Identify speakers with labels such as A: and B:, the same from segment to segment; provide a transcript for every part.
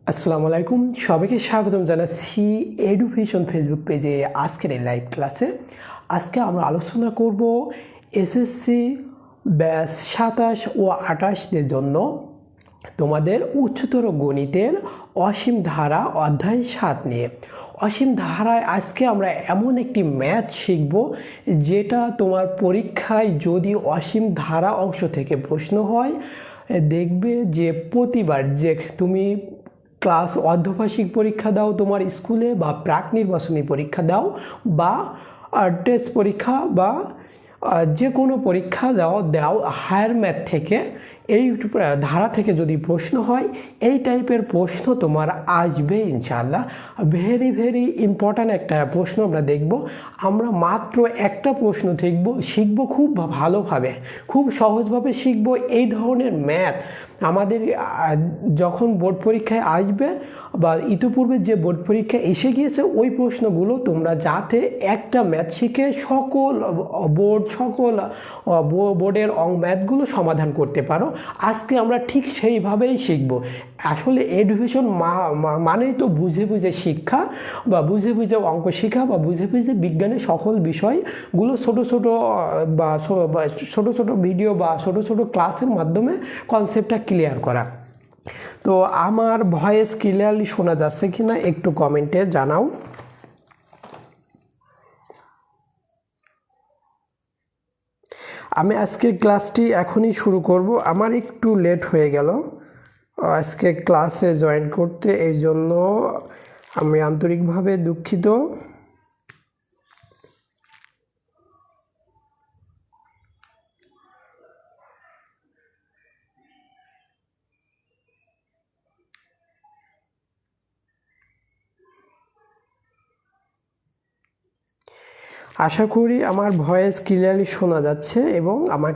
A: আসসালামু আলাইকুম, সবাইকে স্বাগতম জানাচ্ছি এডুকেশন ফেসবুক পেজে। আজকের এই লাইভ ক্লাসে আজকে আমরা আলোচনা করব এসএসসি ব্যাচ 27 ও 28দের জন্য তোমাদের উচ্চতর গণিতের অসীম ধারা অধ্যায় 7 নিয়ে। অসীম ধারায় আজকে আমরা এমন একটি ম্যাথ শিখব যেটা তোমার পরীক্ষায় যদি অসীম ধারা অংশ থেকে প্রশ্ন হয়, দেখবে যে প্রতিবার যে তুমি ক্লাস অর্ধবার্ষিক পরীক্ষা দাও তোমার স্কুলে, বা প্রাক নির্বাচনী পরীক্ষা দাও, বা টেস্ট পরীক্ষা, বা যে কোনো পরীক্ষা দাও হায়ার ম্যাথ থেকে, এই ধারা থেকে যদি প্রশ্ন হয়, এই টাইপের প্রশ্ন তোমার আসবে ইনশাআল্লাহ। ভেরি ইম্পর্ট্যান্ট একটা প্রশ্ন আমরা দেখব। আমরা মাত্র একটা প্রশ্ন শিখব খুব ভালোভাবে, খুব সহজভাবে শিখব। এই ধরনের ম্যাথ আমাদের যখন বোর্ড পরীক্ষায় আসবে বা ইতিপূর্বে যে বোর্ড পরীক্ষা এসে গিয়েছে, ওই প্রশ্নগুলো তোমরা যাতে একটা ম্যাথ শিখে সকল বোর্ডের ম্যাথগুলো সমাধান করতে পারো। আজকে আমরা ঠিক সেইভাবেই শিখব। আসলে এডুকেশন মানেই তো বুঝে বুঝে শিক্ষা, বা বুঝে বুঝে অঙ্ক শেখা, বা বুঝে বুঝে বিজ্ঞানের সকল বিষয়গুলো ছোট ছোট ভিডিও বা ছোট ক্লাসের মাধ্যমে কনসেপ্টটা ক্লিয়ার করা। তো আমার ভয়েস ক্লিয়ারলি শোনা যাচ্ছে কিনা একটু কমেন্টে জানাও। আমি আজকের ক্লাসটি এখনই শুরু করব। আমার একটু লেট হয়ে গেল আজকে ক্লাসে জয়েন করতে, এই জন্য আমি আন্তরিকভাবে দুঃখিত। আশা করি আমার ভয়েস ক্লিয়ারলি শোনা যাচ্ছে এবং আমার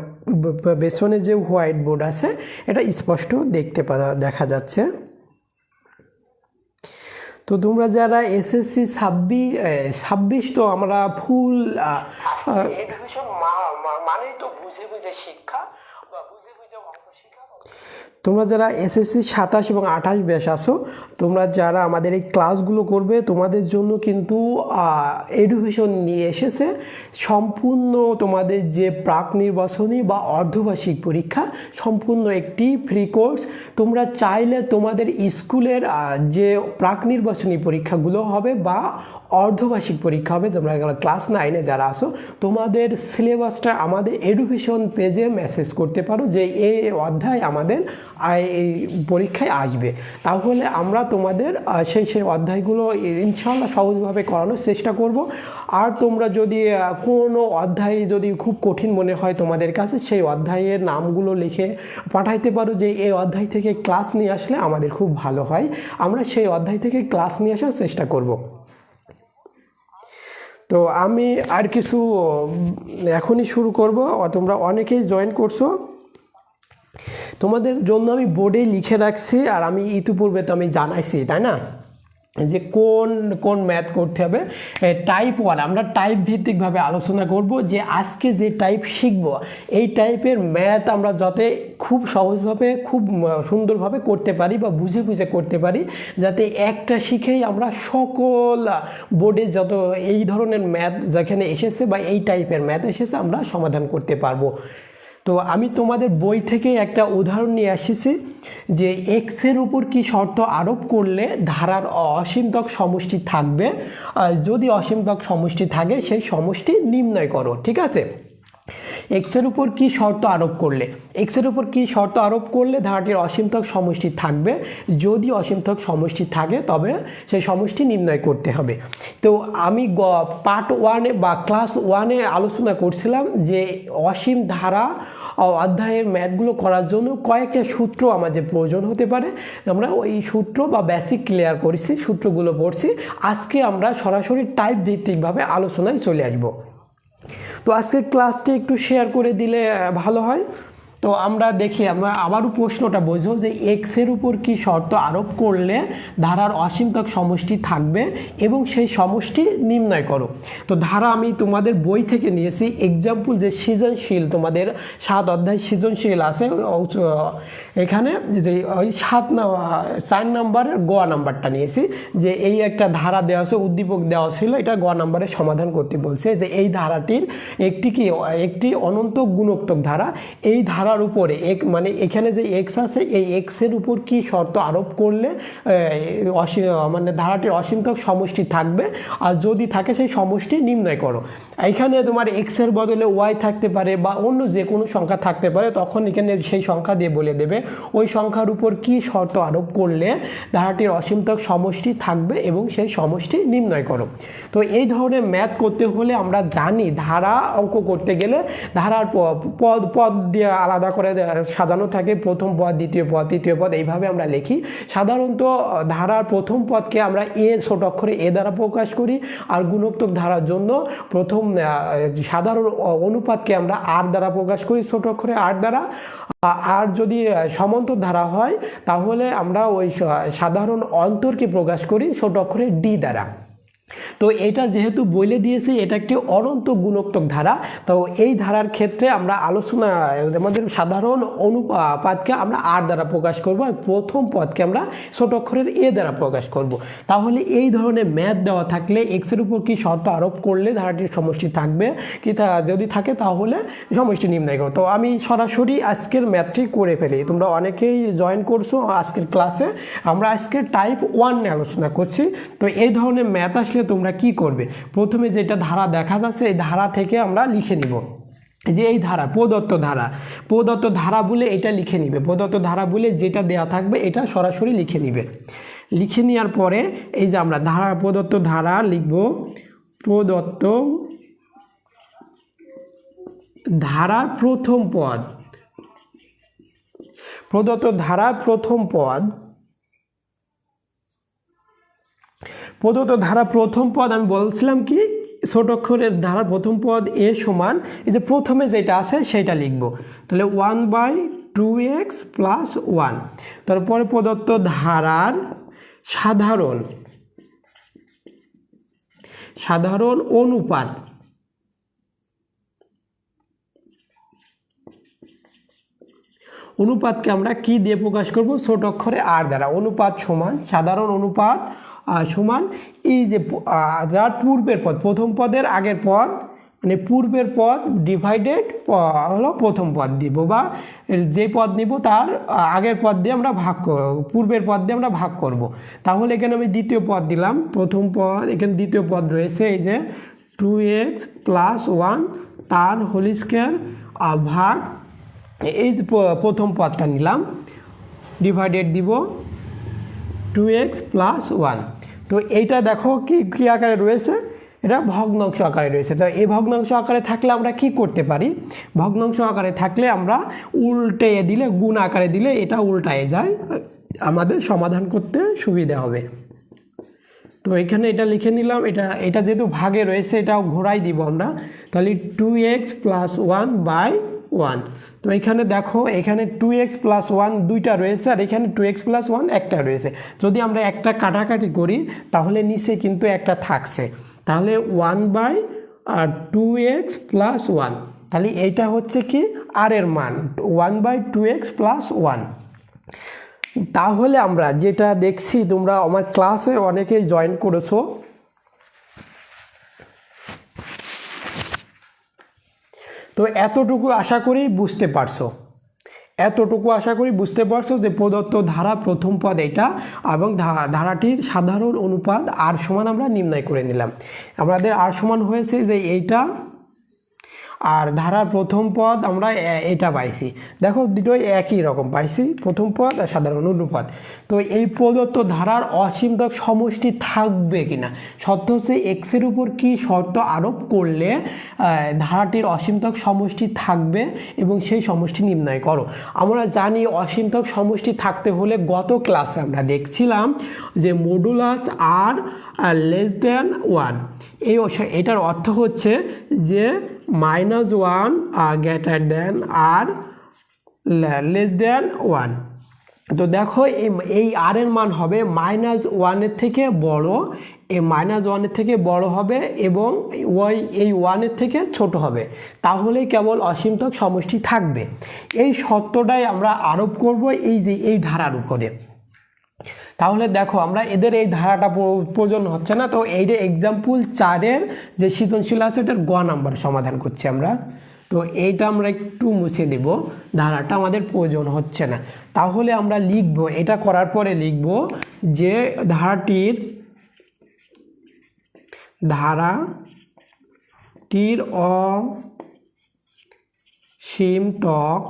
A: পেছনে যে হোয়াইট বোর্ড আছে এটা স্পষ্ট দেখা যাচ্ছে। তো তোমরা যারা এসএসসি 26 তো আমরা ফুল এডুকেশন মানেই তো বুঝে বুঝে শিক্ষা, বা বুঝে বুঝে অঙ্ক শেখা। তোমরা যারা এসএসসি 27 এবং 28 ব্যাচ আসো, তোমরা যারা আমাদের এই ক্লাসগুলো করবে, তোমাদের জন্য কিন্তু এডুকেশন নিয়ে এসেছে সম্পূর্ণ তোমাদের যে প্রাক নির্বাচনী বা অর্ধবার্ষিক পরীক্ষা, সম্পূর্ণ একটি ফ্রি কোর্স। তোমরা চাইলে তোমাদের স্কুলের যে প্রাক নির্বাচনী পরীক্ষাগুলো হবে বা অর্ধবার্ষিক পরীক্ষা হবে, তোমরা ক্লাস 9-এ যারা আসো, তোমাদের সিলেবাসটা আমাদের এডুকেশন পেজে মেসেজ করতে পারো যে এই অধ্যায় আমাদের এই পরীক্ষায় আসবে। তাহলে আমরা তোমাদের সেই অধ্যায়গুলো ইনশাআল্লাহ সহজভাবে করানোর চেষ্টা করব। আর তোমরা যদি কোনো অধ্যায় যদি খুব কঠিন মনে হয় তোমাদের কাছে, সেই অধ্যায়ের নামগুলো লিখে পাঠাইতে পারো যে এই অধ্যায় থেকে ক্লাস নিয়ে আসলে আমাদের খুব ভালো হয়। আমরা সেই অধ্যায় থেকে ক্লাস নিয়ে আসার চেষ্টা করব। তো আমি আর কিছু এখনই শুরু করব। তোমরা অনেকেই জয়েন করছো, তোমাদের জন্য আমি বোর্ডে লিখে রাখছি, আর আমি ইতিপূর্বে তো আমি জানাইছি, তাই না, যে কোন ম্যাথ করতে হবে। টাইপ 1 আমরা টাইপ ভিত্তিকভাবে আলোচনা করব, যে আজকে যে টাইপ শিখব এই টাইপের ম্যাথ আমরা যাতে খুব সহজভাবে খুব সুন্দরভাবে করতে পারি, বা বুঝে বুঝে করতে পারি, যাতে একটা শিখেই আমরা সকল বোর্ডে যত এই ধরনের ম্যাথ যেখানে এসেছে বা এই টাইপের ম্যাথ এসেছে আমরা সমাধান করতে পারবো। তো আমি তোমাদের বই থেকে একটা উদাহরণ নিয়ে এসেছি, যে এক্সের উপর কি শর্ত আরোপ করলে ধারার অসীমতক সমষ্টি থাকবে, যদি অসীমতক সমষ্টি থাকে সেই সমষ্টি নির্ণয় করো। ঠিক আছে, এক্সের উপর কি শর্ত আরোপ করলে ধারাটির অসীমতক সমষ্টি থাকবে, যদি অসীমতক সমষ্টি থাকে তবে সেই সমষ্টি নির্ণয় করতে হবে। তো আমি পার্ট 1-এ বা ক্লাস 1-এ আলোচনা করছিলাম যে অসীম ধারা অধ্যায়ের ম্যাথগুলো করার জন্য কয়েকটা সূত্র আমাদের প্রয়োজন হতে পারে। আমরা ওই সূত্র বা বেসিক ক্লিয়ার করেছি, সূত্রগুলো পড়ছি। আজকে আমরা সরাসরি টাইপ ভিত্তিকভাবে আলোচনায় চলে আসব। তো আজকের ক্লাসটি একটু শেয়ার করে দিলে ভালো হয়। তো আমরা দেখি, আমরা আবারও প্রশ্নটা বোঝো যে এক্সের উপর কি শর্ত আরোপ করলে ধারার অসীমতক সমষ্টি থাকবে এবং সেই সমষ্টি নির্ণয় করো। তো ধারা আমি তোমাদের বই থেকে নিয়েছি, এক্সাম্পল যে সৃজনশীল, তোমাদের 7 অধ্যায় সৃজনশীল আছে, এখানে যে ওই 4 নম্বরের গ নাম্বারটা নিয়েছি, যে এই একটা ধারা দেওয়া আছে, উদ্দীপক দেওয়া ছিল, এটা গ নাম্বারে সমাধান করতে বলছে যে এই ধারাটির একটি অনন্ত গুণোক্তক ধারা, এই ধারার উপরে মানে এখানে যে এক্স আছে এই এক্সের উপর কি শর্ত আরোপ করলে মানে ধারাটির অসীমতক সমষ্টি থাকবে, আর যদি থাকে সেই সমষ্টি নির্ণয় করো। এখানে তোমার এক্সের বদলে ওয়াই থাকতে পারে বা অন্য যে কোনো সংখ্যা থাকতে পারে, তখন এখানে সেই সংখ্যা দিয়ে বলে দেবে ওই সংখ্যার উপর কি শর্ত আরোপ করলে ধারাটির অসীমতক সমষ্টি থাকবে এবং সেই সমষ্টি নির্ণয় করো। তো এই ধরনের ম্যাথ করতে হলে আমরা জানি ধারা অঙ্ক করতে গেলে ধারার পদ দিয়ে আলাদা করে সাজানো থাকে, প্রথম পদ, দ্বিতীয় পদ, তৃতীয় পদ, এইভাবে আমরা লিখি। সাধারণত ধারার প্রথম পদকে আমরা ছোট অক্ষরে এ দ্বারা প্রকাশ করি, আর গুণোক্তক ধারার জন্য প্রথম সাধারণ অনুপাতকে আমরা আর দ্বারা প্রকাশ করি, ছোট অক্ষরে আর দ্বারা। আর যদি সমান্তর ধারা হয় তাহলে আমরা ওই সাধারণ অন্তরকে প্রকাশ করি ছোট অক্ষরে ডি দ্বারা। তো এটা যেহেতু বলে দিয়েছে এটা একটি অনন্ত গুণোক্তক ধারা, তো এই ধারার ক্ষেত্রে আমরা আলোচনা আমাদের সাধারণ অনুপাতকে আমরা আর দ্বারা প্রকাশ করব, আর প্রথম পদকে আমরা ছোট অক্ষরের এ দ্বারা প্রকাশ করব। তাহলে এই ধরনের ম্যাথ দেওয়া থাকলে এক্সের উপর কি শর্ত আরোপ করলে ধারাটির সমষ্টি থাকবে কি, যদি থাকে তাহলে সমষ্টি নির্ণয় করো। তো আমি সরাসরি আজকের ম্যাথটি করে ফেলি, তোমরা অনেকেই জয়েন করছো আজকের ক্লাসে। আমরা আজকে টাইপ 1 নিয়ে আলোচনা করছি। তো এই ধরনের ম্যাথ আসলে তোমরা কি করবে, প্রথমে যেটা ধারা দেখা যাচ্ছে এই ধারা থেকে আমরা লিখে নিব যে এই ধারা প্রদত্ত ধারা বলে এটা লিখে নিবে, প্রদত্ত ধারা বলে যেটা দেয়া থাকবে এটা সরাসরি লিখে নিবে। লিখে নেওয়ার পরে এই যে আমরা প্রদত্ত ধারা লিখব, প্রদত্ত ধারা প্রথম পদ, প্রদত্ত ধারা প্রথম পদ, প্রদত্ত ধারা প্রথম পদ আমি বলছিলাম কি ছোট অক্ষরের ধারার প্রথম পদ এ সমান এই যে প্রথমে যেটা আছে সেটা লিখব, তাহলে 1/2x + 1। তারপরে প্রদত্ত ধারার সাধারণ অনুপাত, অনুপাতকে আমরা কি দিয়ে প্রকাশ করব, ছোট অক্ষরে আর দ্বারা। অনুপাত সমান সাধারণ অনুপাত সমান এই যে যার পূর্বের পদ, প্রথম পদের আগের পদ মানে পূর্বের পদ ডিভাইডেড হলো প্রথম পদ দিব, বা যে পদ নিব তার আগের পদ দিয়ে আমরা ভাগ করব, পূর্বের পদ দিয়ে আমরা ভাগ করব। তাহলে এখানে আমি দ্বিতীয় পদ দিলাম, প্রথম পদ এখানে দ্বিতীয় পদ রয়েছে এই যে 2x + 1 তার হোল স্কয়ার ভাগ এই যে প্রথম পদটা নিলাম, ডিভাইডেড দিব 2x + 1। তো এইটা দেখো কি আকারে রয়েছে, এটা ভগ্নাংশ আকারে রয়েছে। তো এই ভগ্নাংশ আকারে থাকলে আমরা কি করতে পারি, ভগ্নাংশ আকারে থাকলে আমরা উল্টে দিলে, গুণ আকারে দিলে এটা উল্টায় যায়, আমাদের সমাধান করতে সুবিধা হবে। তো এখানে এটা লিখে নিলাম, এটা যেহেতু ভাগে রয়েছে এটাও ঘোরাই দিব আমরা, তাহলে 2x + 1/1। তো এখানে দেখো এখানে 2x + 1 দুইটা রয়েছে, আর এখানে 2x + 1 একটা রয়েছে। যদি আমরা একটা কাটাকাটি করি তাহলে নিচে কিন্তু একটা থাকছে, তাহলে 1/2x + 1, তাহলে এইটা হচ্ছে কি আর এর মান 1/2x + 1। তাহলে আমরা যেটা দেখছি, তোমরা আমার ক্লাসে অনেকেই জয়েন করেছো, তো এতটুকু আশা করি বুঝতে পারছো যে প্রদত্ত ধারা প্রথম পদ এটা, এবং ধারাটির সাধারণ অনুপাত আর সমান আমরা নির্ণয় করে নিলাম। আমাদের আর সমান হয়েছে যে এইটা, আর ধারার প্রথম পদ আমরা এটা পাইছি, দেখো দুটোই একই রকম পাইছি, প্রথম পদ আর সাধারণ অনুপাত। তো এই প্রদত্ত ধারার অসীমতক সমষ্টি থাকবে কিনা, শর্ত হচ্ছে এক্সের উপর কি শর্ত আরোপ করলে ধারাটির অসীমতক সমষ্টি থাকবে এবং সেই সমষ্টি নির্ণয় করো। আমরা জানি অসীমতক সমষ্টি থাকতে হলে গত ক্লাসে আমরা দেখছিলাম যে মডুলাস আর <1। এটার অর্থ হচ্ছে যে -1 > r লেস দেন 1। তো দেখো এই আর এর মান হবে -1 থেকে বড়, এই -1 থেকে বড় হবে এবং এই 1 থেকে ছোট হবে, তাহলেই কেবল অসীমতক সমষ্টি থাকবে। এই সত্যটাই আমরা আরোপ করব এই ধারার উপরে। তাহলে দেখো আমরা এদের এই ধারাটা প্রয়োজন হচ্ছে না, তো এই যে এক্সাম্পল 4-এর যে সৃজনশীল আছে এটার গ নাম্বার সমাধান করছি আমরা। তো এইটা আমরা একটু মুছে দেব, ধারাটা আমাদের প্রয়োজন হচ্ছে না। তাহলে আমরা লিখব, এটা করার পরে লিখব যে ধারাটির অসীমতক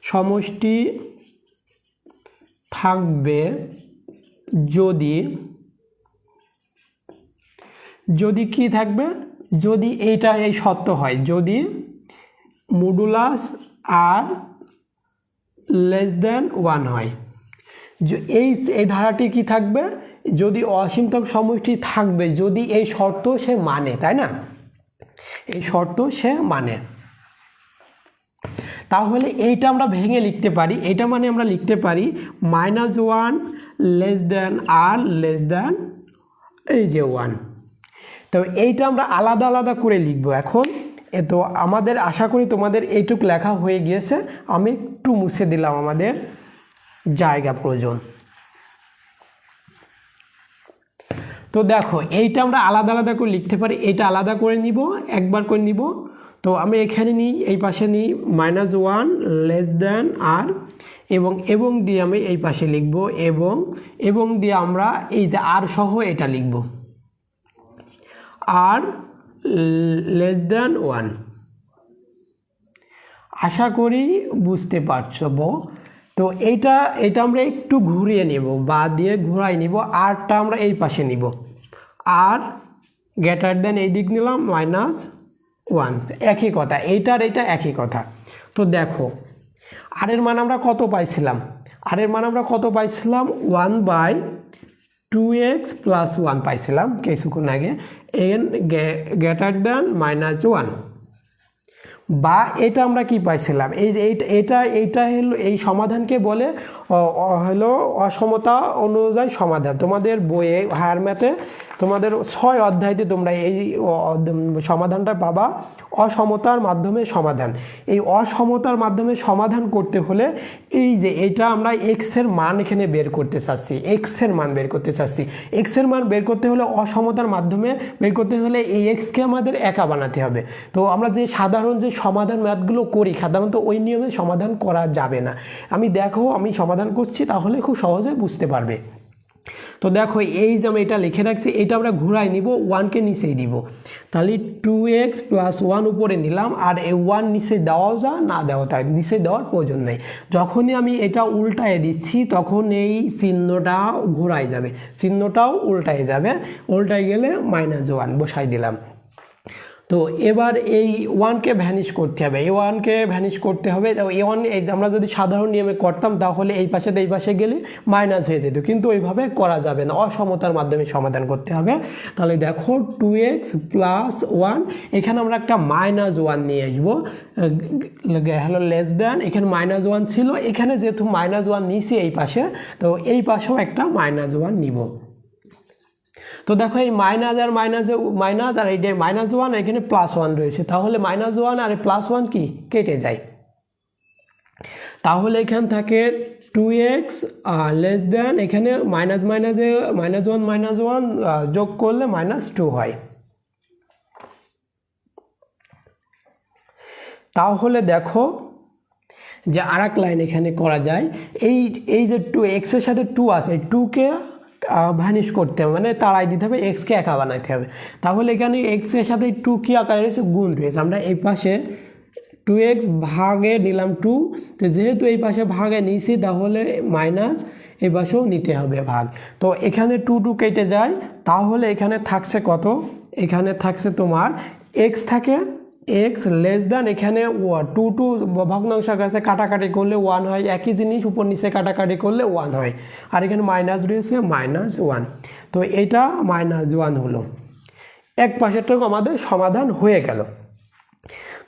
A: সমষ্টি থাকবে যদি কি থাকবে, যদি এইটা এই সত্য হয়, যদি মডুলাস আর লেস দেন 1 হয়। এই ধারাটি কি থাকবে, যদি অসীমতক সমষ্টি থাকবে যদি এই শর্ত সে মানে, তাই না, এই শর্ত সে মানে। তাহলে এইটা আমরা ভেঙে লিখতে পারি, এটা মানে আমরা লিখতে পারি -1 লেস দেন আর লেস দেন এই যে 1। তো এইটা আমরা আলাদা আলাদা করে লিখব এখন। তো আমাদের আশা করি তোমাদের এইটুক লেখা হয়ে গিয়েছে, আমি একটু মুছে দিলাম, আমাদের জায়গা প্রয়োজন। তো দেখো এইটা আমরা আলাদা আলাদা করে লিখতে পারি, এটা আলাদা করে নিব, একবার করে নিব। তো আমি এখানে নিই, এই পাশে নিই -1 লেস দেন আর, এবং দিয়ে আমি এই পাশে লিখব, এবং দিয়ে আমরা এই যে আর সহ এটা লিখব, আর লেস দেন 1। আশা করি বুঝতে পারছো। তো এইটা আমরা একটু ঘুরিয়ে নেব, বা দিয়ে ঘুরাই নিব, আরটা আমরা এই পাশে নিব, আর গ্রেটার দেন এই দিক নিলাম -1, একই কথা, এইটার এটা একই কথা। তো দেখো আর এর মান আমরা কত পাইছিলাম, 1/2x + 1 পাইছিলাম কিছুক্ষণ আগে, এন গ্রেটার দেন -1। বা এটা আমরা কি পাইছিলাম, এইটা হলো এই সমাধানকে বলে হলো অসমতা অনুযায়ী সমাধান। তোমাদের বইয়ে হায়ার ম্যাথে তোমাদের 6 অধ্যায়তে তোমরা এই সমাধানটা পাবা, অসমতার মাধ্যমে সমাধান। এই অসমতার মাধ্যমে সমাধান করতে হলে এই যে এটা আমরা এক্সের মান এখানে বের করতে চাচ্ছি, এক্সের মান বের করতে হলে অসমতার মাধ্যমে বের করতে হলে এই এক্সকে আমাদের একা বানাতে হবে। তো আমরা যে সাধারণ যে সমাধান ম্যাথগুলো করি সাধারণত ওই নিয়মে সমাধান করা যাবে না। আমি সমাধান করছি, তাহলে খুব সহজে বুঝতে পারবে। তো দেখো এই যে আমি এটা লিখে রাখছি, এটা আমরা ঘুরাই নিব, 1কে নিচেই দিব, তাহলে 2x + 1 উপরে নিলাম, আর এই 1 নিচে দেওয়াও যা না দেওয়া তাই, নিচে দেওয়ার প্রয়োজন নেই। যখনই আমি এটা উল্টায় দিচ্ছি তখন এই চিহ্নটা ঘোরাই যাবে, চিহ্নটাও উল্টায় যাবে, উল্টায় গেলে -1 বসাই দিলাম। তো এবার এই 1কে ভ্যানিশ করতে হবে, এই 1কে ভ্যানিশ করতে হবে। তো এই 1 আমরা যদি সাধারণ নিয়মে করতাম তাহলে এই পাশে এই পাশে গেলে মাইনাস হয়ে যেত, কিন্তু ওইভাবে করা যাবে না, অসমতার মাধ্যমে সমাধান করতে হবে। তাহলে দেখো 2x + 1, এখানে আমরা একটা -1 নিয়ে আসবো, হলো লেস দেন, এখানে -1 ছিল, এখানে যেহেতু -1 নিয়েছি এই পাশে, তো এই পাশেও একটা -1 নিব। তো দেখো এই মাইনাস আর এই -1 এখানে +1 রয়েছে, তাহলে -1 আর +1 কি কেটে যায়। তাহলে এখান থাকে 2x লেস দেন, এখানে -1 যোগ করলে -2 হয়। তাহলে দেখো যে আরেক লাইন এখানে করা যায়, এই যে 2x এর সাথে 2 আছে, 2কে ভ্যানিশ করতে হবে, মানে তাড়াই দিতে হবে, এক্সকে একা বানাইতে হবে। তাহলে এখানে এক্স এর সাথে 2 কি আকারে রয়েছে, গুণ রয়েছে। আমরা এই পাশে 2x ভাগে নিলাম 2, তো যেহেতু এই পাশে ভাগে নিয়েছি তাহলে মাইনাস এই পাশেও নিতে হবে ভাগ। তো এখানে 2 কেটে যায়, তাহলে এখানে থাকছে কত, এখানে থাকছে তোমার এক্স থাকে, এক্স লেস দেন, এখানে 2 ভগ্নাংশের কাছে কাটাকাটি করলে 1 হয়, একই জিনিস উপর নিচে কাটাকাটি করলে 1 হয়, আর এখানে মাইনাস রয়েছে -1। তো এটা -1 হলো, এক পাশেরটুকু আমাদের সমাধান হয়ে গেল।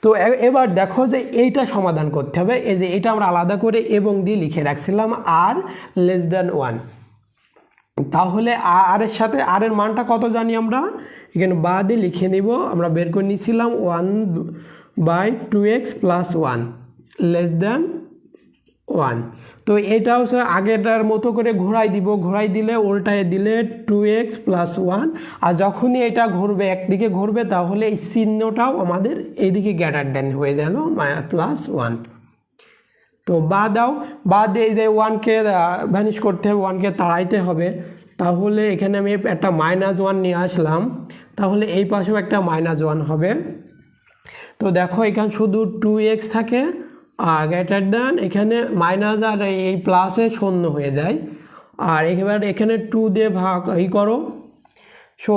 A: তো এবার দেখো যে এইটা সমাধান করতে হবে। এই যে এটা আমরা আলাদা করে এবং দিয়ে লিখে রাখছিলাম আর লেস দ্যান 1। তাহলে আর এর সাথে আর এর মানটা কত জানি আমরা, এখানে বা দিয়ে লিখে নিব। আমরা বের করে নিয়েছিলাম 1/2x + 1 লেস দ্যান 1। তো এটা হচ্ছে আগেটার মতো করে ঘোরাই দিব, ঘোরাই দিলে উল্টায় দিলে 2x + 1। আর যখনই এটা ঘুরবে একদিকে ঘুরবে তাহলে এই চিহ্নটাও আমাদের এইদিকে গ্রেটার দেন হয়ে গেল +1। তো বা দাও, বা দিয়ে এই যে 1কে ভ্যানিশ করতে হবে, 1কে তাড়াইতে হবে। তাহলে এখানে আমি একটা -1 নিয়ে আসলাম, তাহলে এই পাশেও একটা -1 হবে। তো দেখো এখানে শুধু 2x থাকে আর গ্রেটার দেন এখানে মাইনাস আর এই প্লাসে শূন্য হয়ে যায়। আর এবার এখানে 2 দিয়ে ভাগ করো। সো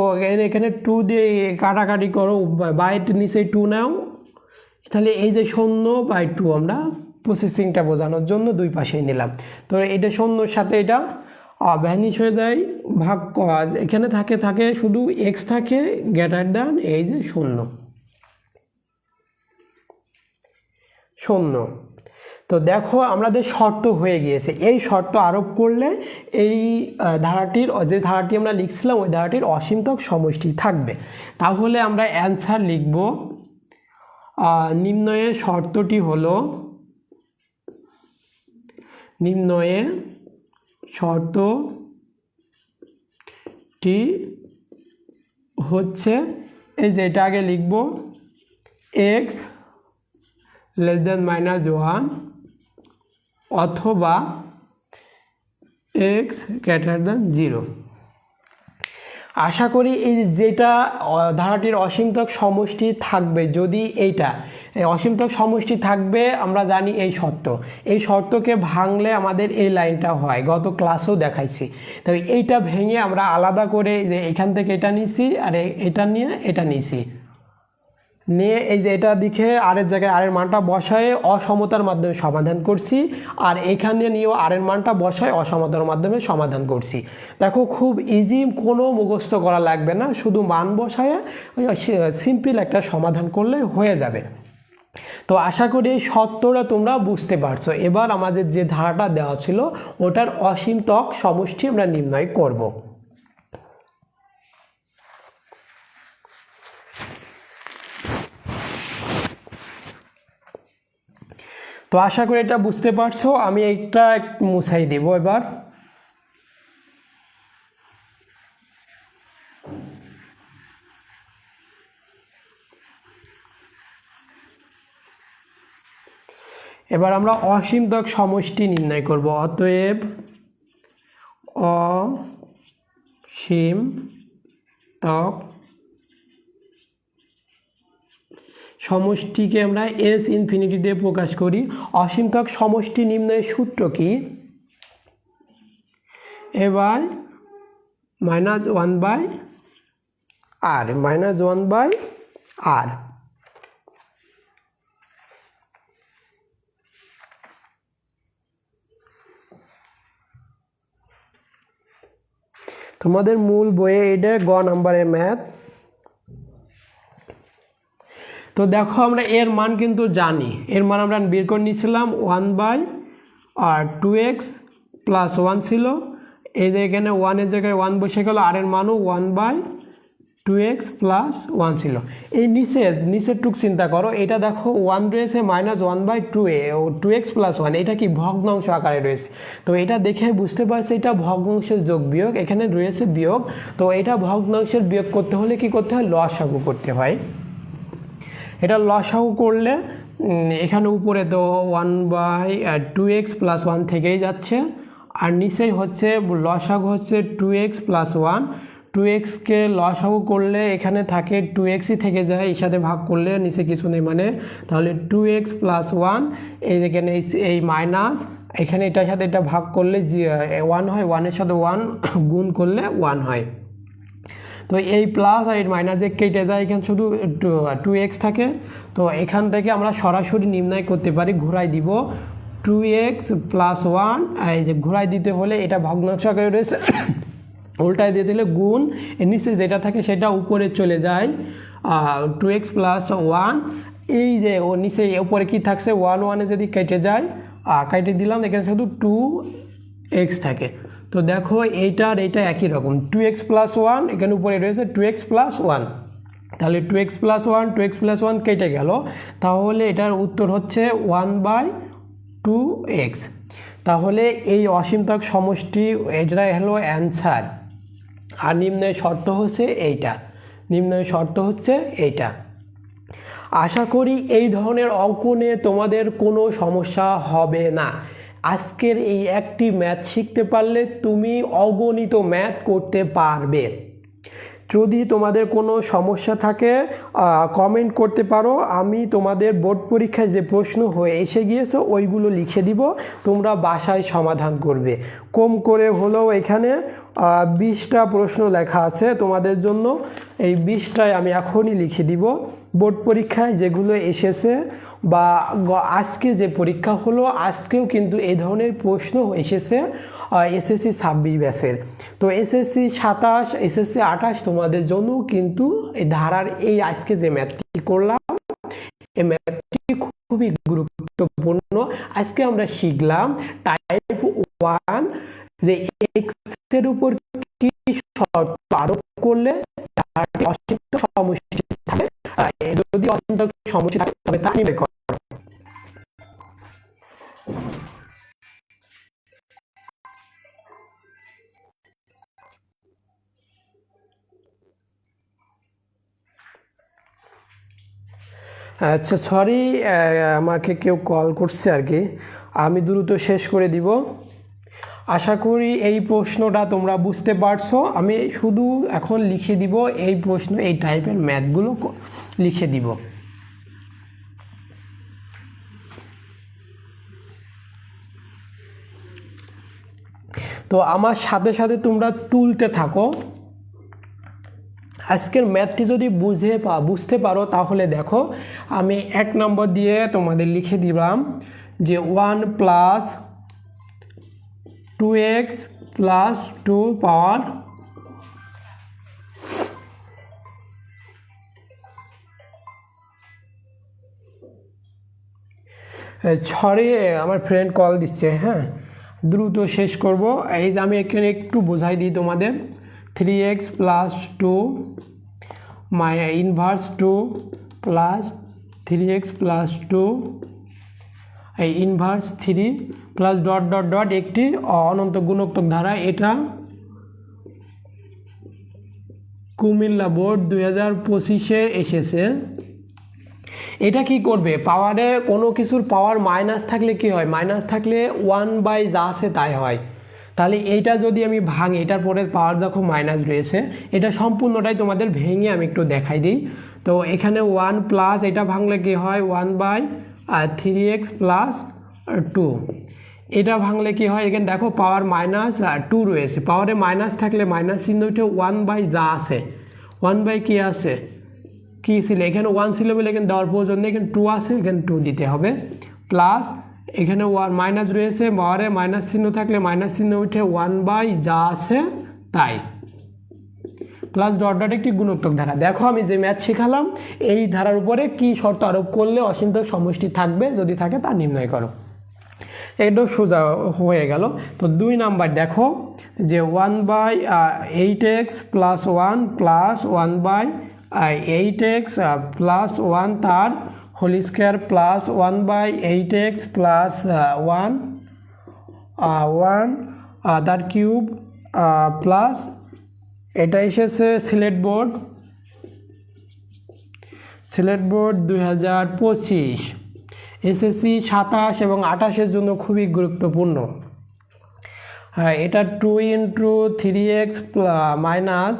A: এখানে 2 দিয়ে কাটাকাটি করো, বাইরের নিচে 2 নাও, তাহলে এই যে 0/2 আমরা প্রসেসিংটা বোঝানোর জন্য দুই পাশেই নিলাম। তো এটা 0-র সাথে এটা ভ্যানিশ হয়ে যায়, ভাগ এখানে থাকে শুধু x থাকে গ্রেটার দেন এই যে 0। তো দেখো আমাদের শর্ত হয়ে গিয়েছে। এই শর্ত আরোপ করলে এই ধারাটির যে ধারাটি আমরা লিখছিলাম ওই ধারাটির অসীমতক সমষ্টি থাকবে। তাহলে আমরা অ্যান্সার লিখব নিম্নয়ে শর্তটি হলো, নিম্নয়ে শর্তটি হচ্ছে এই যে এটা আগে লিখব x লেস দেন -1 অথবা x গ্রেটার দেন 0। আশা করি এই যেটা ধারাটির অসীমতক সমষ্টি থাকবে, যদি এইটা অসীমতক সমষ্টি থাকবে, আমরা জানি এই শর্তকে ভাঙলে আমাদের এই লাইনটা হয়, গত ক্লাসেও দেখাইছি। তবে এইটা ভেঙে আমরা আলাদা করে যে এখান থেকে এটা নিছি আর এটা নিয়ে এটা নিছি, নিয়ে এই যে এটা দিকে আরের জায়গায় আরের মানটা বসায় অসমতার মাধ্যমে সমাধান করছি, আর এখানে নিয়েও আরের মানটা বসায় অসমতার মাধ্যমে সমাধান করছি। দেখো খুব ইজি, কোনো মুখস্থ করা লাগবে না, শুধু মান বসায় সিম্পল একটা সমাধান করলে হয়ে যাবে। তো আশা করি এই শর্তটা তোমরা বুঝতে পারছো। এবার আমাদের যে ধারাটা দেওয়া ছিল ওটার অসীমতক সমষ্টি আমরা নির্ণয় করব। তো আশা করি এটা বুঝতে পারছো। আমি একটা মুছাই দেব এবার। এবার আমরা অসীমতক সমষ্টি নির্ণয় করব। অতএব অসীমতক সমষ্টিকে আমরা s ইনফিনিটি দিয়ে প্রকাশ করি। অসীমতক সমষ্টি নির্ণয়ের সূত্র কি? এবার -1/r, -1/r। তোমাদের মূল বইয়ে এটা গ নাম্বারের ম্যাথ। তো দেখো আমরা এর মান কিন্তু জানি, এর মান আমরা বের করে নিয়েছিলাম 1/2x + 1 ছিল। এই যে এখানে 1-এর জায়গায় 1 বসে গেল, আর এর মানও 1/2x + 1 ছিল। এই নিচের টুক চিন্তা করো, এটা দেখো 1 রয়েছে -1/2x + 1, এটা কি ভগ্নাংশ আকারে রয়েছে। তো এটা দেখে বুঝতে পারছি এটা ভগ্নাংশের যোগ বিয়োগ, এখানে রয়েছে বিয়োগ। তো এটা ভগ্নাংশের বিয়োগ করতে হলে কি করতে হয়? লসাগু করতে হয়। এটা লসাগু করলে এখানে উপরে তো 1/2x + 1 থেকেই যাচ্ছে, আর নিচেই হচ্ছে লসাগু হচ্ছে 2x + 1। 2xকে লসাগু করলে এখানে থাকে 2xই থেকে যায়, এর সাথে ভাগ করলে নিচে কিছু নেই মানে, তাহলে 2x + 1। এই যেখানে এই মাইনাস, এখানে এটার সাথে এটা ভাগ করলে 1 হয়, 1-এর সাথে 1 গুণ করলে 1 হয়। তো এই প্লাস আর এই মাইনাস কেটে যায়, এখানে শুধু 2x থাকে। তো এখান থেকে আমরা সরাসরি নির্ণয় করতে পারি, ঘোরাই দিব 2x + 1। এই যে ঘোরাই দিতে হলে এটা ভগ্নাংশ আকারে রয়েছে, উল্টায় দিয়ে দিলে গুণ, এর নিচে যেটা থাকে সেটা উপরে চলে যায় 2x + 1। এই যে ও নিচে উপরে কি থাকছে 1 1 যদি কেটে যায় কেটে দিলাম, এখানে শুধু 2x থাকে। তো দেখো এইটার এইটা একই রকম 2x + 1, এখানে উপরে রয়েছে 2x + 1, তাহলে 2x + 1 2x + 1 কেটে গেল, তাহলে এটার উত্তর হচ্ছে 1/2x। তাহলে এই অসীমতক সমষ্টি এটা হলো অ্যান্সার। আর নিম্নের শর্ত হচ্ছে এইটা, নিম্নের শর্ত হচ্ছে এইটা। আশা করি এই ধরনের অঙ্ক নিয়ে তোমাদের কোনো সমস্যা হবে না। আজকের এই একটি ম্যাথ শিখতে পারলে তুমি অগণিত ম্যাথ করতে পারবে। যদি তোমাদের কোনো সমস্যা থাকে কমেন্ট করতে পারো, আমি তোমাদের বোর্ড পরীক্ষায় যে প্রশ্ন হয়ে এসে গিয়েছে ওইগুলো লিখে দিব, তোমরা বাসায় সমাধান করবে। কম করে হলেও এখানে 20টা প্রশ্ন লেখা আছে তোমাদের জন্য, এই 20টায় আমি এখনই লিখে দিব। বোর্ড পরীক্ষায় যেগুলো এসেছে বা আজকে যে পরীক্ষা হলো, আজকেও কিন্তু এই ধরনের প্রশ্ন এসেছে এসএসসি 26 ব্যাচের। তো এসএসসি 27 এসএসসি 28 তোমাদের জন্য কিন্তু এই ধারার এই আজকে যে ম্যাথটি করলাম এই ম্যাথটি খুবই গুরুত্বপূর্ণ। আজকে আমরা শিখলাম টাইপ 1 যে এক্স এর উপর কি শর্ত আরোপ করলে অসীম সমষ্টি থাকে, যদি অসীম সমষ্টি থাকে তবে তা নির্ণয় করা। আচ্ছা সরি, আমাকে কেউ কল করছে আর কি, আমি দ্রুত শেষ করে দিব। আশা করি এই প্রশ্নটা তোমরা বুঝতে পারছো। আমি শুধু এখন লিখে দিব এই প্রশ্ন, এই টাইপের ম্যাথগুলো লিখে দিব। তো আমার সাথে সাথে তোমরা তুলতে থাকো। আজকের ম্যাথটি যদি বুঝতে পারো তাহলে দেখো, আমি 1 নম্বর দিয়ে তোমাদের লিখে দিলাম যে 1 + 2x + 2 পাওয়ার সরি আমার ফ্রেন্ড কল দিচ্ছে, হ্যাঁ দ্রুত শেষ করব। এই যে আমি এখানে একটু বোঝাই দিই তোমাদের, 3x + 2 ইনভার্স 2 + 3x + 2 এই inverse 3 plus dot dot dot একটি অনন্ত গুণোত্তক ধারা। এটা কুমিল্লা বোর্ড 2025-এ এসেছে। এটা কি করবে, পাওয়ারে কোনো কিছুর পাওয়ার মাইনাস থাকলে কি হয়, মাইনাস থাকলে 1/, যা আছে তাই হয়। তাহলে এইটা যদি আমি ভাঙি, এটার পরে পাওয়ার দেখো মাইনাস রয়েছে, এটা সম্পূর্ণটাই তোমাদের ভেঙে আমি একটু দেখাই দিই। তো এখানে 1 প্লাস এটা ভাঙলে কি হয় 1/3x + 2, এটা ভাঙলে কি হয়, এখানে দেখো পাওয়ার -2 রয়েছে, পাওয়ারে মাইনাস থাকলে মাইনাস চিহ্ন উঠে 1/, যা আছে 1/, কি আছে কি ছিল এখানে 1 ছিল বলে এখানে দেওয়ার প্রয়োজন নেই, এখানে 2 আছে, এখানে 2 দিতে হবে, প্লাস এখানে মাইনাস রয়েছে, পাওয়ারে মাইনাস চিহ্ন থাকলে মাইনাস চিহ্ন উঠে 1/, যা আছে তাই, প্লাস ডট ডট একটি গুণোত্তক ধারা। দেখো আমি যে ম্যাথ শেখালাম এই ধারার উপরে কি শর্ত আরোপ করলে অসীমতক সমষ্টি থাকবে, যদি থাকে তা নির্ণয় করো। এটাও সোজা হয়ে গেল। তো 2 নাম্বার দেখো যে 1/8x + 1 + 1/8x + 1 তার হোল স্কোয়ার প্লাস 1/8x + 1 তার কিউব প্লাস এটা এসেছে সিলেট বোর্ড 2025, এসএসসি 27 এবং 28-এর জন্য খুবই গুরুত্বপূর্ণ। হ্যাঁ, এটা 2 × 3x - 5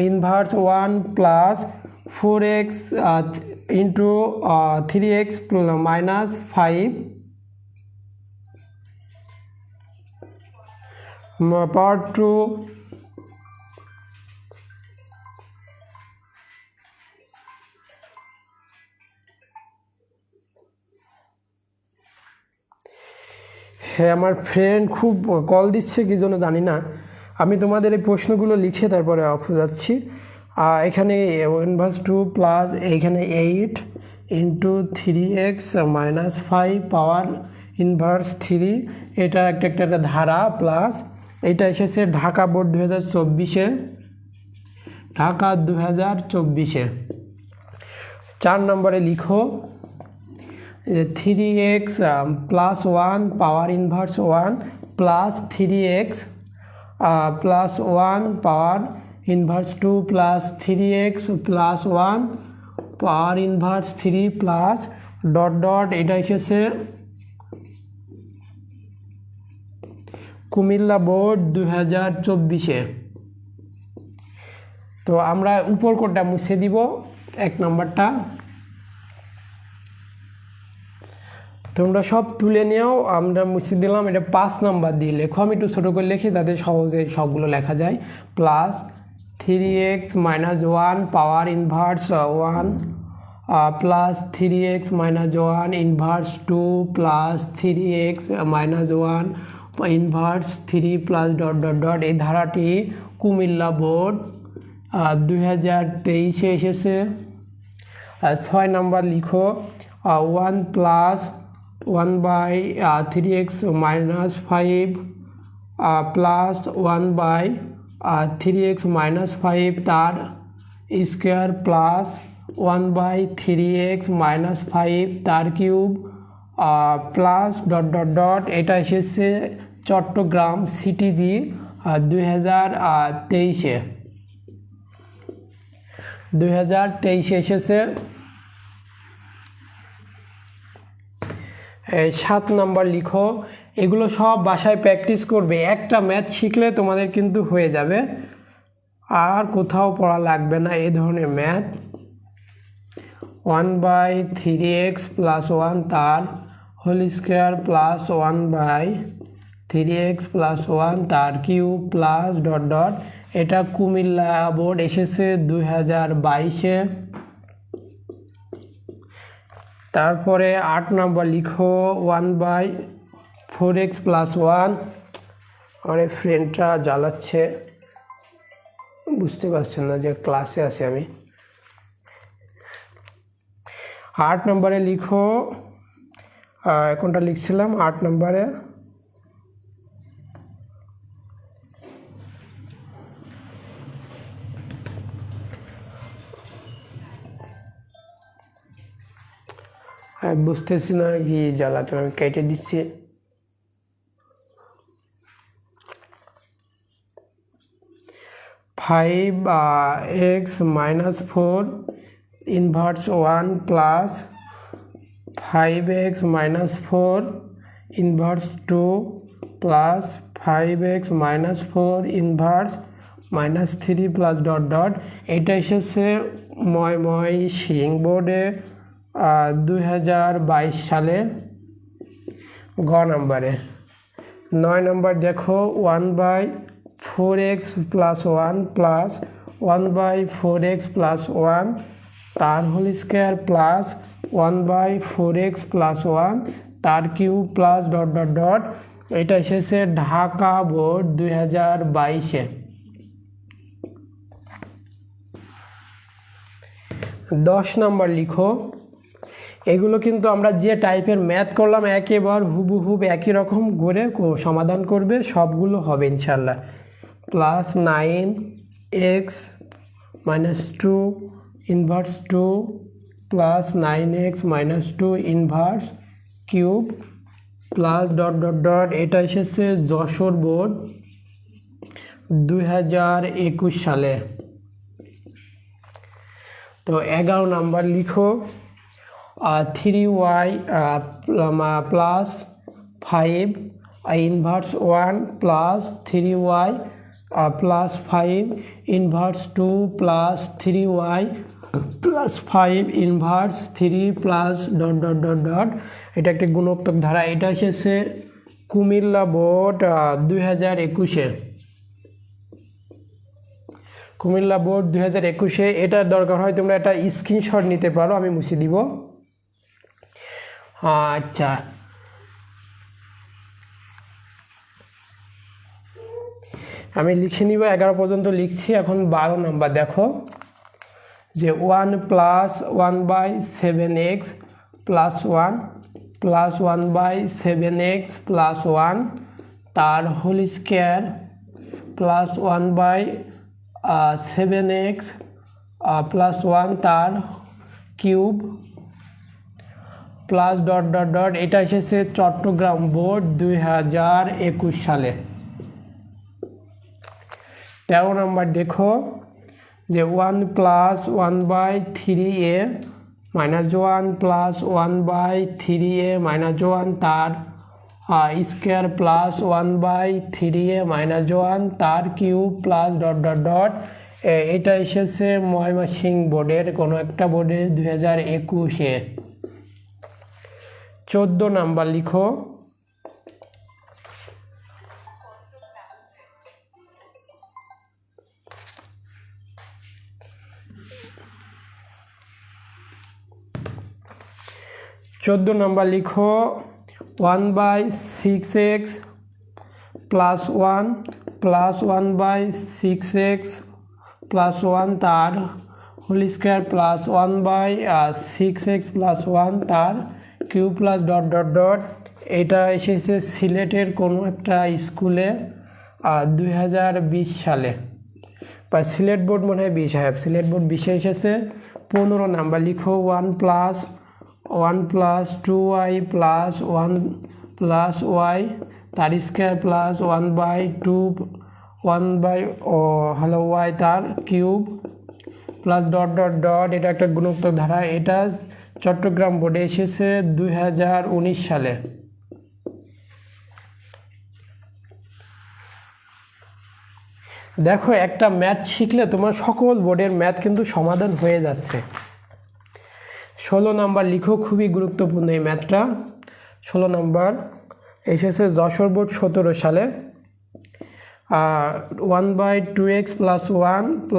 A: inverse 1 plus 4x × 3x - 5 পাওয়ার 2 হ্যাঁ আমার ফ্রেন্ড খুব কল দিচ্ছে কি জন্য জানি না, আমি তোমাদের এই প্রশ্নগুলো লিখে তারপরে অফ যাচ্ছি। এখানে ইনভার্স 2 প্লাস এইখানে 8 ইন্টু 3x মাইনাস 5 পাওয়ার ইনভার্স 3, এটা একটা ধারা প্লাস এটা এসেছে ঢাকা বোর্ড 2024-এ, ঢাকা 2024-এ। 4 নম্বরে লিখো 3x প্লাস 1 পাওয়ার ইনভার্স 1 প্লাস 3x প্লাস 1 পাওয়ার ইনভার্স 2 প্লাস 3x প্লাস 1 পাওয়ার ইনভার্স 3 প্লাস ডট ডট, এটা এসেছে কুমিল্লা বোর্ড 2024-এ। তো আমরা উপর কোডটা মুছে দিব, 1 নম্বরটা তোমরা সব তুলে নিও, আমরা মুছে দিলাম। এটা 5 নাম্বার দিয়ে লেখো, আমি একটু ছোটো করে লিখি যাতে সহজে সবগুলো লেখা যায়। প্লাস 3x মাইনাস 1 পাওয়ার inverse 1 plus 3x minus 1 inverse 2 plus 3x minus 1 inverse 3 plus dot dot dot. এই ধারাটি কুমিল্লা বোর্ড 2023-এ এসেছে। 6 নাম্বার লিখো 1 plus 1 by 3x minus 5 plus 1 by 3x minus 5 তার square plus 1 by 3x minus 5 তার cube plus dot dot dot. এটা এসেছে Chittagong CTG 2023-এ, 2023-এ এসেছে। 7 number লিখো, এগুলো সব বাসায় প্র্যাকটিস করবে, একটা ম্যাথ শিখলে তোমাদের কিন্তু হয়ে যাবে, আর কোথাও পড়া লাগবে না এই ধরনের ম্যাথ। 1 বাই 3x প্লাস 1 তার whole square plus 1 by 3x plus 1 তার কিউব প্লাস ডট ডট। এটা কুমিল্লা বোর্ড এসেছে 2022-এ। তারপরে 8 নম্বর লিখো 1 বাই 4x প্লাস 1। আমার ফ্রেন্ডটা জ্বালাচ্ছে, বুঝতে পারছেন না যে ক্লাসে আছি আমি। 8 নম্বরে লিখো, কোনটা লিখছিলাম 8 নম্বরে, বুঝতেছি না কি জ্বালাতে, আমি কেটে দিচ্ছি। 5x minus 4 inverse 1 plus 5x minus 4 inverse 2 plus 5x minus 4 inverse minus 3 plus dot dot. এটা এসেছে ময়মনসিংহ বোর্ডে 2022 সালে, গ নম্বরে। 9 নম্বর দেখো 1 by 4x plus 1 plus 1 by 4x plus 1 তার whole square plus 1 by 4x plus 1 তার cube plus dot dot dot. এটা এসেছে ঢাকা বোর্ড 2022-এ। 10 নম্বর লিখো, এগুলো কিন্তু আমরা যে টাইপের ম্যাথ করলাম একেবারে হুবহুব একই রকম করে সমাধান করবে, সবগুলো হবে ইনশাল্লাহ। Plus 9x minus 2 inverse 2 plus 9x minus 2 inverse cube plus dot dot dot. এটা এসেছে যশোর বোর্ড 2021 সালে। তো 11 নাম্বার লিখো 3y plus 5 inverse 1 plus 3y plus 5 inverse 2 plus 3y plus 5 inverse 3 plus dot dot dot dot. এটা একটা গুণোত্তক ধারা। এটা এসেছে কুমিল্লা বোর্ড 2021-এ, কুমিল্লা বোর্ড 2021-এ। এটার দরকার হয় তোমরা একটা স্ক্রিনশট নিতে পারো, আমি মুছে দিব। আচ্ছা, আমি লিখে নিব, 11 পর্যন্ত লিখছি, এখন 12 নাম্বার দেখো। যে 1 + 1/7x + 1 + 1/7x + 1 তার হোল স্কয়ার + 1/7x + 1 তার cube plus dot dot dot. এটা এসেছে চট্টগ্রাম বোর্ড 2021 সালে। 13 নম্বর দেখো যে 1 + 1/3a - 1 + 1/3a - 1 তার স্কয়ার প্লাস 1/3a - 1 তার cube plus dot dot dot. এটা এসেছে ময়মনসিংহ বোর্ডের কোনো একটা বোর্ডে 2021-এ। 14 নাম্বার লিখো। নম্বর লিখো 1/6x + 1 + 1/6x + 1 তার হোল স্কয়ার প্লাস 1/6x + 1 তার cube plus dot dot dot. এটা এসেছে সিলেটের কোনো একটা স্কুলে 2020 সালে, বা সিলেট বোর্ড মনে হয় 20, হ্যাঁ সিলেট বোর্ড 20-এ এসেছে। 15 নাম্বার লিখো 1 + 2y + 1 + y তার স্কয়ার প্লাস 1/2 y তার cube plus dot dot dot. এটা একটা গুণোত্তর ধারা। এটা চট্টগ্রাম বোর্ডে এসেছে 2019 সালে। দেখো একটা ম্যাথ শিখলে তোমার সকল বোর্ডের ম্যাথ কিন্তু সমাধান হয়ে যাচ্ছে। 16 নাম্বার লিখো, খুবই গুরুত্বপূর্ণ এই ম্যাথটা। 16 নাম্বার এসেছে যশোর বোর্ড 17 সালে। 1/2x + 1 +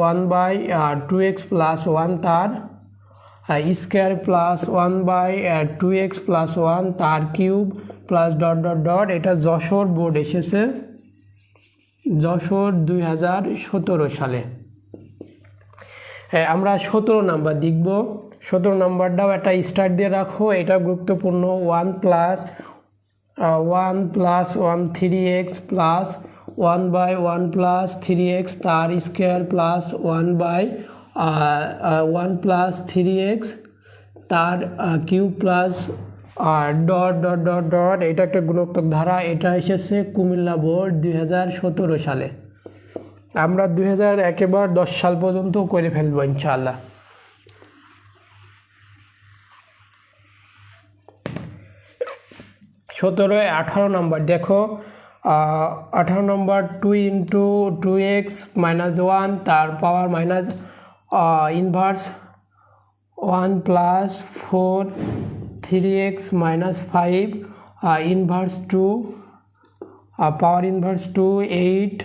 A: 1/2x + 1 তার স্কয়ার প্লাস 1/2x + 1 তার cube plus dot dot dot. এটা যশোর বোর্ড এসেছে, যশোর 2017 সালে। হ্যাঁ, আমরা 17 নাম্বার দেখব। 17 নাম্বারটাও একটা স্টার্ট দিয়ে রাখো, এটা গুরুত্বপূর্ণ। 1 + 1/3x + 1/1 + 3x তার স্কয়ার প্লাস 1/1 + 3x তার cube plus dot dot dot dot. এটা একটা গুণোত্তর ধারা। এটা এসেছে কুমিল্লা বোর্ড 2017 সালে। আমরা 2010 সাল পর্যন্ত করে ফেলবো ইনশাআল্লাহ। 17 18 নাম্বার দেখো। 18 নম্বর 2 × 2x - 1 তার power minus inverse 1 + 4 3x - 5 inverse 2 পাওয়ার ইনভার্স 2 8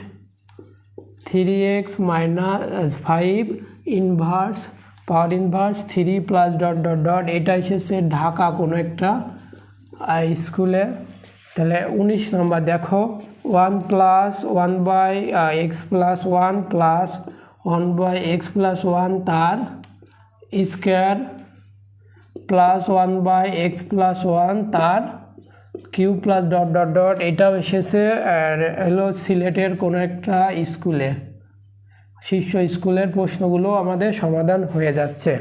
A: 3x - 5 ইনভার্স পাওয়ার inverse 3 plus dot dot dot. এটা এসেছে ঢাকা কোনো একটা স্কুলে। তাহলে 19 নম্বর দেখো 1 + 1/x + 1 + 1/x + 1 তার স্কয়ার প্লাস 1/x + 1 তার cube plus dot dot dot. এটাও এসেছে হলো সিলেটের কোনো একটা স্কুলে। শীর্ষ স্কুলের প্রশ্নগুলো আমাদের সমাধান হয়ে যাচ্ছে।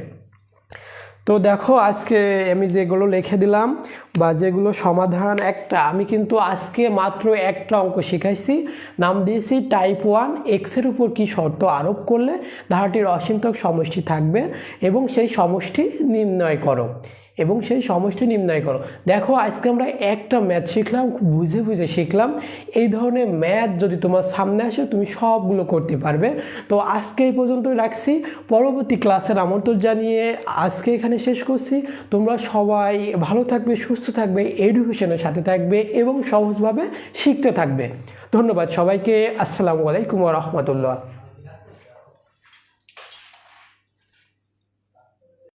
A: তো দেখো আজকে আমি যেগুলো লিখে দিলাম বা যেগুলো সমাধান, আমি কিন্তু আজকে মাত্র একটা অঙ্ক শিখাইছি, নাম দিয়েছি টাইপ 1 এক্সের উপর কি শর্ত আরোপ করলে ধারাটির অসীমতক সমষ্টি থাকবে এবং সেই সমষ্টি নির্ণয় করো। দেখো আজকে আমরা একটা ম্যাথ শিখলাম, খুব বুঝে বুঝে শিখলাম। এই ধরনের ম্যাথ যদি তোমার সামনে আসে তুমি সবগুলো করতে পারবে। তো আজকে এই পর্যন্তই রাখছি, পরবর্তী ক্লাসের আমন্ত্রণ জানিয়ে আজকে এখানে শেষ করছি। তোমরা সবাই ভালো থাকবে, সুস্থ থাকবে, এডুকেশনের সাথে থাকবে এবং সহজভাবে শিখতে থাকবে। ধন্যবাদ সবাইকে। আসসালামু আলাইকুম ওয়া রাহমাতুল্লাহ।